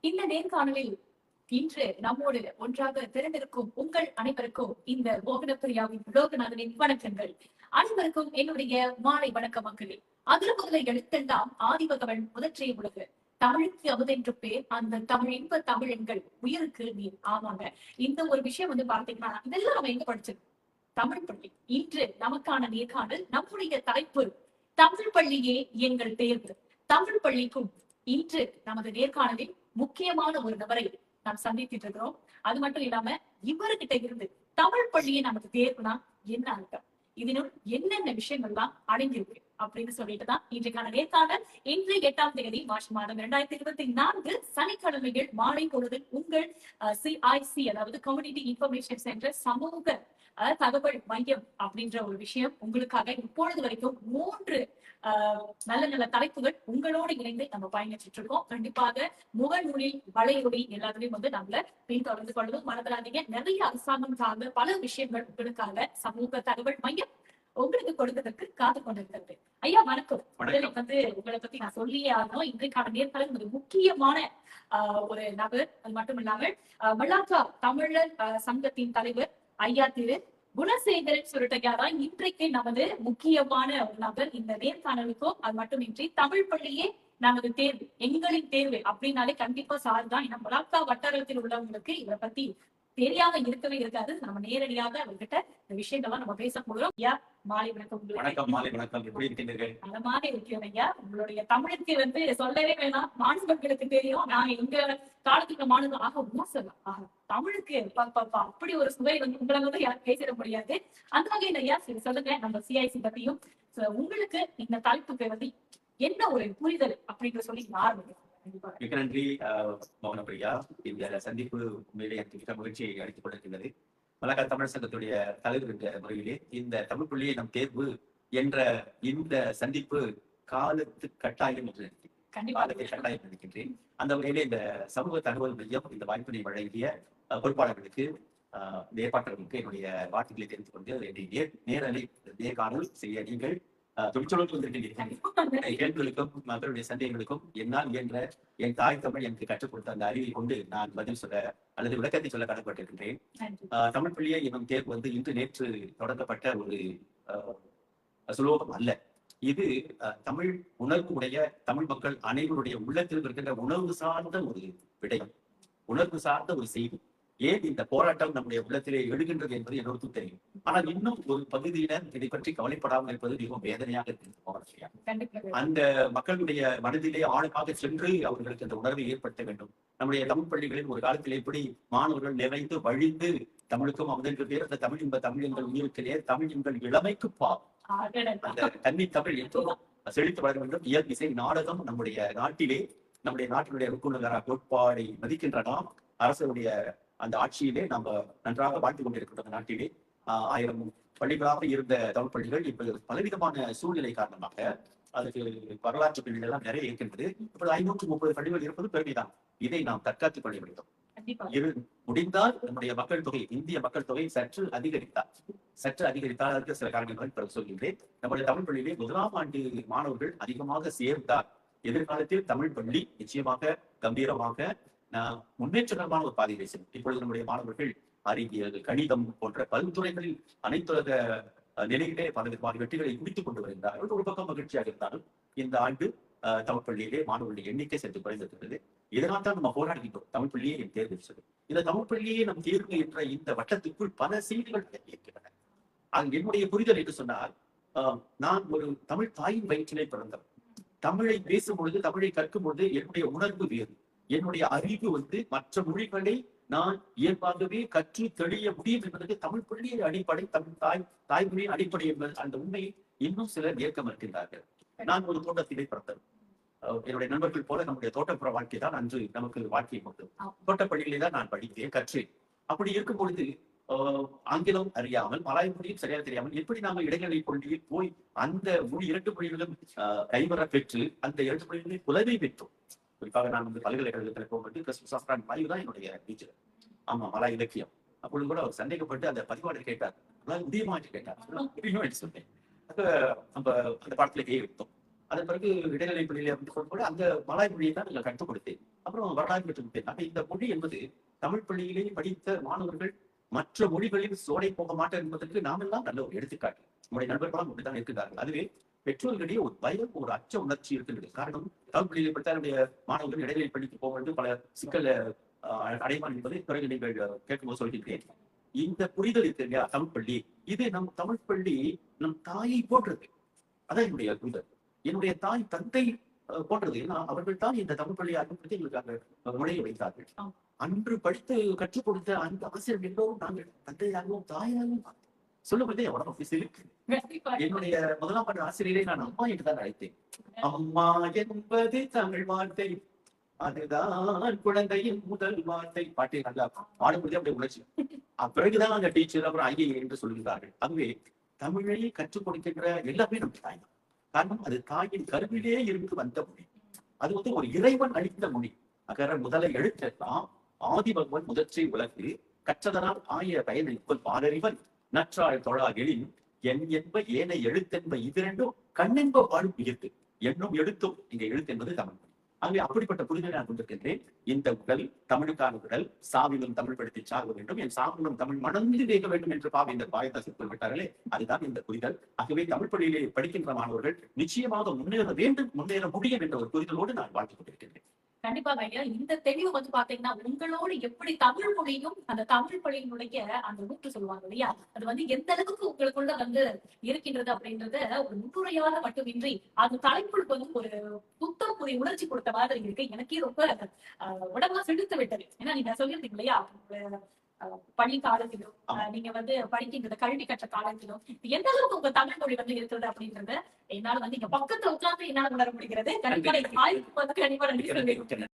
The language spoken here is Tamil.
இந்த நேர்காணலில் இன்று நம்மோடு ஒன்றாக திரண்டிருக்கும் உங்கள் அனைவருக்கும் இந்த மோகனப்பிரியாவின் லோகநாதனின் வணக்கங்கள். அனைவருக்கும் என்னுடைய மாலை வணக்க மக்களே. அதுல முதல எழுத்தெல்லாம் ஆதிபகவன் முதற்றே உலகு. தமிழுக்கு அமுதென்று பேர், அந்த தமிழ் இன்ப தமிழ் எங்கள் உயிருக்கு நீர். ஆமாங்க, இந்த ஒரு விஷயம் பாத்தீங்கன்னா இதெல்லாம் நம்ம எங்க படிச்சது? தமிழ் பள்ளி. இன்று நமக்கான நேர்காணல், நம்முடைய தலைப்பு தமிழ் பள்ளியே எங்கள் தேர்வு. தமிழ் பள்ளிக்கும் இன்று நமது நேர்காணலில் முக்கியமான ஒரு நபரை நாம் சந்தித்துட்டு இருக்கிறோம். அது மட்டும் இல்லாம இவர்கிட்ட இருந்து தமிழ் பள்ளியை நமக்கு தேர்வுனா என்ன அர்த்தம், இதனுள் என்னென்ன விஷயங்கள்லாம் அடங்கியிருக்கு அப்படின்னு சொல்லிட்டுதான் இன்றைக்கான நேர்காணல். இன்று 8ஆம் தேதி மார்ச் மாதம் 2024 சனிக்கிழமைகள் மாலை பொழுது உங்கள் CIC, அதாவது கம்யூனிட்டி இன்ஃபர்மேஷன் சென்டர், சமூக தகவல் மையம் அப்படின்ற ஒரு விஷயம் உங்களுக்காக இப்பொழுது வரைக்கும் 3 நல்ல நல்ல தலைப்புகள் உங்களோடு இணைந்து நம்ம பயணிச்சுட்டு இருக்கோம். கண்டிப்பாக முகநூலில் வலையொலி எல்லாத்துலயும் நம்மள பின்தொடர்ந்து கொள்வதும் மறந்துடாதீங்க. நிறைய அரசாங்கம் சார்ந்த பல விஷயங்கள் உங்களுக்காக சமூக தகவல் மையம் உங்களுக்கு கொடுத்ததற்கு காத்து கொண்டிருக்கிறது. ஐயா வணக்கம். உங்களை பத்தி நான் சொல்லியே ஆகணும். இன்றைக்கான நேர்காணல் ஒரு முக்கியமான ஒரு நபர். அது மட்டும் இல்லாமல் மலாக்கா தமிழர் சங்கத்தின் தலைவர் ஐயா திரு குணசேகரன் சுருட்டையா தான் இன்றைக்கு நமது முக்கியமான ஒரு நபர் இந்த நேர்காணலுக்கும். அது மட்டுமின்றி தமிழ் பள்ளியே நமது தேர்வு, எங்களின் தேர்வு அப்படின்னாலே கண்டிப்பா சார் தான். ஏன்னா மலாக்கா வட்டாரத்தில் உள்ளவங்களுக்கு இதை பத்தி தெரியாம இருக்கவே இருக்காது. நம்ம நேரடியாக அவர்கிட்ட இந்த விஷயங்கள்லாம் நம்ம பேச போகிறோம். ஐயா மாலை வணக்கம். வணக்கம். மாலை வணக்கம். எப்படி இருக்கீர்கள்? அந்த மாதிரி இருக்கிறோம் ஐயா. உங்களுடைய தமிழுக்கு சொல்லவே வேணாம், மாணவர்களுக்கு தெரியும். நாங்க எங்க காலத்துக்கு மாணவர்கள் ஆக சொல்லலாம், தமிழுக்கு அப்படி ஒரு சுவை உங்களை யாரும் பேசிட முடியாது. அந்த வகையில ஐயா சொல்லுங்க, நம்ம CIC பத்தியும் உங்களுக்கு இந்த தலைப்புக்கு என்ன ஒரு புரிதல் அப்படின்னு சொல்லி ஆரம்பிக்கும். மிக நன்றி மோகனப்பிரியா. இந்த சந்திப்பு உண்மையிலே எனக்கு மிக மகிழ்ச்சியை அளித்துக் கொண்டிருக்கின்றது. மலாக்கா தமிழ் சங்கத்துடைய தலைவர் என்ற முறையிலே இந்த தமிழ் பள்ளியை நம் தேர்வு என்ற இந்த சந்திப்பு காலத்து கட்டாயம் என்று காலத்தை கட்டாயம் நினைக்கின்றேன். அந்த வகையிலே இந்த சமூக தகவல் மையம் இந்த வாய்ப்பினை வழங்கிய பொறுப்பாளர்களுக்கு, ஏற்பாட்டாளர்களுக்கு என்னுடைய வாழ்த்துக்களை தெரிவித்துக் கொண்டு நேரலை நேர்காணல் செய்ய நீங்கள் தொழிற்சொலுக்கு வந்திருக்கின்றீர்கள். கேள்விகளுக்கும் மக்களுடைய சந்தேகங்களுக்கும் என்னால் இயன்ற என் தாய் தமிழ் எனக்கு கற்றுக் கொடுத்த அந்த அறிவை கொண்டு நான் பதில் சொல்ல அல்லது விளக்கத்தை சொல்ல கடன்பட்டிருக்கின்றேன். தமிழ் பள்ளியை என்னும் தேர்வு இன்று நேற்று தொடங்கப்பட்ட ஒரு சுலோகம் அல்ல. இது தமிழ் உணர்வு உடைய தமிழ் மக்கள் அனைவருடைய உள்ளத்தில் இருக்கின்ற உணர்வு சார்ந்த ஒரு விடயம், உணர்வு சார்ந்த ஒரு செய்தி. ஏன் இந்த போராட்டம் நம்முடைய உள்ளத்திலே எழுகின்றது என்பது எல்லோருக்கும் தெரியும். ஆனால் இன்னும் ஒரு பகுதியினர் இதை பற்றி கவலைப்படாமல் இருப்பது மிகவும் வேதனையாக இருக்கிறது. அந்த மக்களுடைய மனதிலே ஆழமாக சென்று அவர்களுக்கு அந்த உணர்வை ஏற்படுத்த வேண்டும். நம்முடைய தமிழ் பள்ளிகளில் ஒரு காலத்தில் எப்படி மாணவர்கள் நிறைந்து வழிந்து தமிழுக்கும் அமுதென்று பேர், அந்த தமிழ் என்ப தமிழ் எங்கள் உயிருக்கு நேர், தமிழ் எங்கள் இளமைக்கு அந்த தண்ணி தமிழ் என்றும் செழித்து வளர வேண்டும். இயல் இசை நாடகம் நம்முடைய நாட்டினுடைய கோட்பாடை மதிக்கின்ற நாம் அரசுடைய அந்த ஆட்சியிலே நாம் நன்றாக வாழ்ந்து கொண்டிருக்கின்ற நாட்டிலே 1000 பள்ளிகளாக இருந்த தமிழ் பள்ளிகள் இப்ப பலவிதமான சூழ்நிலை காரணமாக அதுக்கு வரலாற்று பின்னணி எல்லாம் நிறைய இருக்கின்றது. இப்போது 530 பள்ளிகள் இருப்பது பெருமைதான். இதை நாம் தற்காத்துக் கொள்ள வேண்டும். முடிந்தால் நம்முடைய மக்கள் தொகை, இந்திய மக்கள் தொகை சற்று அதிகரித்தால் அதற்கு சில காரணங்கள் சொல்கின்றேன். நம்முடைய தமிழ் பள்ளியிலே 1ஆம் ஆண்டு மாணவர்கள் அதிகமாக சேர்ந்தால் எதிர்காலத்தில் தமிழ் பள்ளி நிச்சயமாக கம்பீரமாக முன்னேற்றகரமான ஒரு பாதையை செல்லும். இப்பொழுது நம்முடைய மாணவர்கள் அறிவியல், கணிதம் போன்ற பல்துறைகளில் அனைத்துலக நிலையிலே பல வெற்றிகளை குடித்துக் கொண்டு வருகிறார்கள். ஒரு பக்கம் மகிழ்ச்சியாக இருந்தாலும் இந்த ஆண்டு தமிழ் பள்ளியிலே மாணவர்களுடைய எண்ணிக்கை சற்று குறைந்திருக்கிறது. இதனால் தான் நம்ம போராடுகின்றோம், தமிழ் பள்ளியை என் தேர்வு சொல்லி. இந்த தமிழ் பள்ளியை நம் தேர்வு என்ற இந்த வட்டத்துக்குள் பல செய்திகள் இருக்கின்றன. என்னுடைய புரிதல் என்று சொன்னால், நான் ஒரு தமிழ் தாயின் வயிற்றிலே பிறந்தவர். தமிழை பேசும் பொழுது, தமிழை கற்கும் பொழுது என்னுடைய உணர்வு வேறு, என்னுடைய அறிவு மற்ற மொழிகளை நான் இயல்பாகவே கற்று தெளிய முடியும் என்பதற்கு தமிழ் பள்ளியின் அடிப்படை, தமிழ் தாய்மொழியின் அடிப்படை என்பது அந்த உண்மையை இன்னும் சிலர் ஏற்க மறுக்கின்றார்கள். நான் ஒரு தோட்டத்திலே பிறந்தவர். என்னுடைய நண்பர்கள் போல நம்முடைய தோட்டப்புற வாழ்க்கை தான் அன்று நமக்கு வாழ்க்கை கொண்டு தோட்டப்பள்ளிகளே தான் நான் படித்தேன், கற்றேன். அப்படி இருக்கும் பொழுது ஆங்கிலம் அறியாமல், மலாய் மொழியும் சரியாக தெரியாமல் எப்படி நாங்கள் இடைநிலை பள்ளியில் போய் அந்த 2 மொழிகளும் கைவர பெற்று அந்த 2 மொழிகளில் புலமை பெற்றோம். குறிப்பாக நான் பல்கலைக்கழகத்தில் போகும்போது மலைவு தான் என்னுடைய டீச்சர். ஆமா, மலாய் இலக்கியம். அப்பொழுது கூட அவர் சந்தேகப்பட்டு அந்த பதிவாளர் கேட்டார், முடியுமா என்று கேட்டார். முடியும் என்று சொன்னேன். நம்ம அந்த பாடத்துல வைத்தோம். அதன் பிறகு இடைநிலை பள்ளியில கூட அந்த மலாய் மொழியை தான் நாங்கள் கற்றுக் கொடுத்தேன். அப்புறம் வரலாறு மற்றும் பெண். அப்ப இந்த மொழி என்பது தமிழ் பள்ளியிலே படித்த மாணவர்கள் மற்ற மொழிகளில் சோலை போக மாட்டேன் என்பதற்கு நாமெல்லாம் நல்ல ஒரு எடுத்துக்காட்டு. நம்முடைய நண்பர்களும் அப்படித்தான் இருக்கிறார்கள். அதுவே பெற்றோர்களிடையே ஒரு பயம், ஒரு அச்ச உணர்ச்சி இருக்கின்றது. காரணம், தமிழ் பள்ளியில் படித்த நம்முடைய மாணவர்கள் இடைவெளி பள்ளிக்கு போகும்போது பல சிக்கல் அடைவான் என்பதை பிறகு நீங்கள் கேட்கும்போது சொல்கின்றேன். இந்த புரிதல் இருக்கு இல்லையா, தமிழ் பள்ளி, இது நம் தமிழ் பள்ளி நம் தாயை போன்றது. அதான் என்னுடைய புரிதல். என்னுடைய தாய் தந்தை போன்றது. ஏன்னா அவர்கள் தான் இந்த தமிழ் பள்ளியை அறிமுகப்படுத்தி எங்களுக்காக நுழைய வைத்தார்கள். அன்று படித்து கற்றுக் கொடுத்த அந்த ஆசிரியர் எல்லோரும் நாங்கள் தந்தையாகவும் தாயாகவும் சொல்லும்போதே உடம்பு சிலுக்கு. என்னுடைய முதலாம் ஆண்டு ஆசிரியரை நான் அம்மா என்று தான் அழைத்தேன். அம்மா என்பது தமிழ் வார்த்தை, அதுதான் குழந்தையின் முதல் வார்த்தை. பாட்டை நல்லா பாடும்போதே அப்படியே உணர்ச்சி. பிறகுதான் அந்த டீச்சர் அப்புறம் ஐஏ என்று சொல்கிறார்கள். அதுவே தமிழை கற்றுக் கொடுக்கின்ற எல்லாமே நம்ம தாய் தான். காரணம், அது தாயின் கருவிலே இருந்து வந்த மொழி. அது ஒரு இறைவன் அளித்த மொழி. அகர முதல எழுத்தெல்லாம் ஆதிபகவன் முதற்றை உலகு கற்றதனால் ஆய பயனிப்பல் பாடறிவன் நற்றாள் தொழா எழின் என் என்ப ஏனை எழுத்தென்ப இது ரெண்டும் கண்ணென்ப பாடும் உயிர்த்து. என்னும் எழுத்தும் இங்க எழுத்து என்பது தமிழ் மொழி. ஆகவே அப்படிப்பட்ட புரிதலை நான் கொண்டிருக்கின்றேன். இந்த உடல் தமிழுக்கான உடல், சாவிலும் தமிழ் படுத்தி சாக வேண்டும், என் சாவிலும் தமிழ் மணந்து வேக வேண்டும் என்று பாவி இந்த பாயதாசி குறிப்பிட்டார்களே, அதுதான் இந்த புரிதல். ஆகவே தமிழ் பள்ளியிலே படிக்கின்ற மாணவர்கள் நிச்சயமாக முன்னேற வேண்டும், முன்னேற முடியும் என்ற ஒரு புரிதலோடு நான் வாழ்த்துக் கொண்டிருக்கின்றேன். கண்டிப்பாக ஐயா, இந்த தெளிவு பாத்தீங்கன்னா உங்களோடு எப்படி தமிழ் மொழியும் அந்த தமிழ் பள்ளியினுடைய அந்த ஊற்று சொல்லுவாங்க இல்லையா, அது எந்த அளவுக்கு உங்களுக்குள்ள இருக்கின்றது அப்படின்றத ஒரு முன்னுரையாக மட்டுமின்றி அது தலைப்புக்கு ஒரு புத்தம் புதிய உணர்ச்சி கொடுத்த மாதிரி இருக்கு. எனக்கே ரொம்ப உடம்பா செலுத்து விட்டது. ஏன்னா நீங்க சொல்லியிருந்தீங்க இல்லையா, பள்ளி காலத்திலும் நீங்க படிக்கின்ற கல்வி கற்ற காலத்திலும் எந்த அளவுக்கு உங்க தமிழ் மொழி இருக்கிறது அப்படின்றத என்னால இங்க பக்கத்துல உட்கார்ந்து என்னால உணர முடிகிறது. கண்டிப்பா நன்றி சொல்லியிருக்கேன்.